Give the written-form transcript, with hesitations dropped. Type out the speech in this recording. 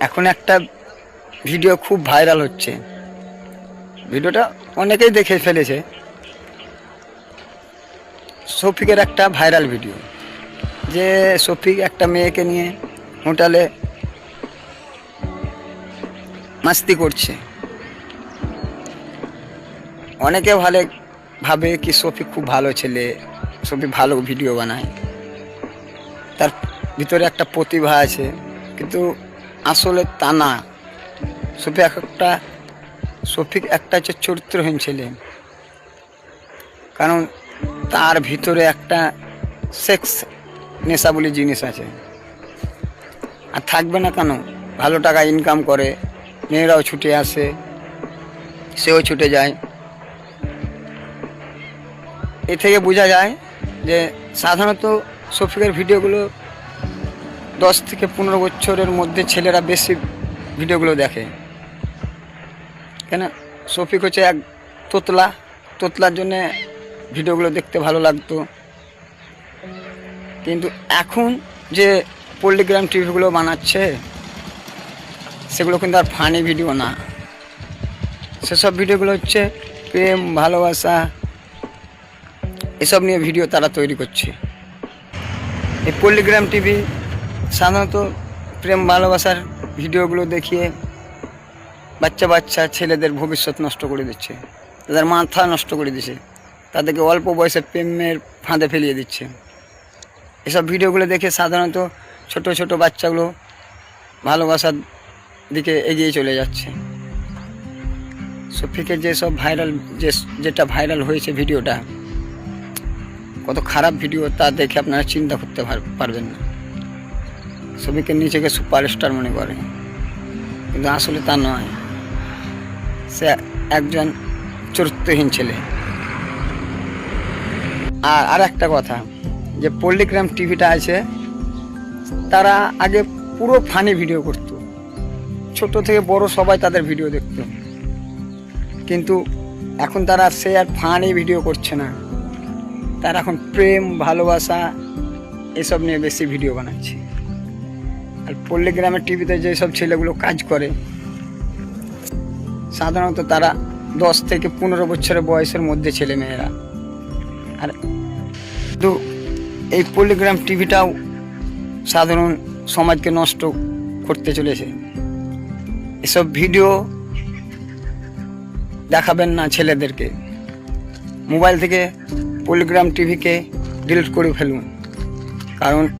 এখন একটা ভিডিও খুব ভাইরাল হচ্ছে, ভিডিওটা অনেকেই দেখে ফেলেছে। শফিকের একটা ভাইরাল ভিডিও, যে শফিক একটা মেয়েকে নিয়ে হোটেলে মাস্তি করছে। অনেকে ভাবে কি শফিক খুব ভালো ছেলে, শফিক ভালো ভিডিও বানায়, তার ভিতরে একটা প্রতিভা আছে, কিন্তু আসলে তা না। শফিক একটা হচ্ছে চরিত্রহীন ছেলে, কারণ তার ভিতরে একটা সেক্স নেশা বলে জিনিস আছে, আর থাকবে না কেন? ভালো টাকা ইনকাম করে, মেয়েরাও ছুটে আসে, সেও ছুটে যায়। এ থেকে বোঝা যায় যে সাধারণত শফিকের ভিডিওগুলো 10 থেকে 15 বছরের মধ্যে ছেলেরা বেশি ভিডিওগুলো দেখে। কেন? শফিক হচ্ছে এক তোতলার জন্যে ভিডিওগুলো দেখতে ভালো লাগতো। কিন্তু এখন যে পল্লিগ্রাম টিভিগুলো বানাচ্ছে, সেগুলো কিন্তু আর ফানি ভিডিও না। সেসব ভিডিওগুলো হচ্ছে প্রেম, ভালোবাসা, এসব নিয়ে ভিডিও তারা তৈরি করছে। এই পল্লিগ্রাম টিভি সাধারণত প্রেম ভালোবাসার ভিডিওগুলো দেখিয়ে বাচ্চা ছেলেদের ভবিষ্যৎ নষ্ট করে দিচ্ছে, তাদের মাথা নষ্ট করে দিচ্ছে, তাদেরকে অল্প বয়সে প্রেমের ফাঁদে ফেলিয়ে দিচ্ছে। এসব ভিডিওগুলো দেখে সাধারণত ছোট বাচ্চাগুলো ভালোবাসার দিকে এগিয়ে চলে যাচ্ছে। শফিকের যেসব যেটা ভাইরাল হয়েছে ভিডিওটা, কত খারাপ ভিডিও তা দেখে আপনারা চিন্তা করতে পারবেন না। শফিকের নিজেকে সুপারস্টার মনে করে, কিন্তু আসলে তা নয়, সে একজন চরিত্রহীন ছেলে। আর একটা কথা, যে পল্লিগ্রাম টিভিটা আছে, তারা আগে পুরো ফানি ভিডিও করতো, ছোট থেকে বড় সবাই তাদের ভিডিও দেখতো। কিন্তু এখন তারা সে আর ফানি ভিডিও করছে না, তারা এখন প্রেম ভালোবাসা এসব নিয়ে বেশি ভিডিও বানাচ্ছে। আর পল্লিগ্রামের টিভিতে যেসব ছেলেগুলো কাজ করে, সাধারণত তারা 10 থেকে 15 বছরের বয়সের মধ্যে ছেলে মেয়েরা। আর তো এই পল্লিগ্রাম টিভিটাও সাধারণ সমাজকে নষ্ট করতে চলেছে। এসব ভিডিও দেখাবেন না ছেলেদেরকে, মোবাইল থেকে পল্লিগ্রাম টিভিকে ডিলিট করে ফেলুন, কারণ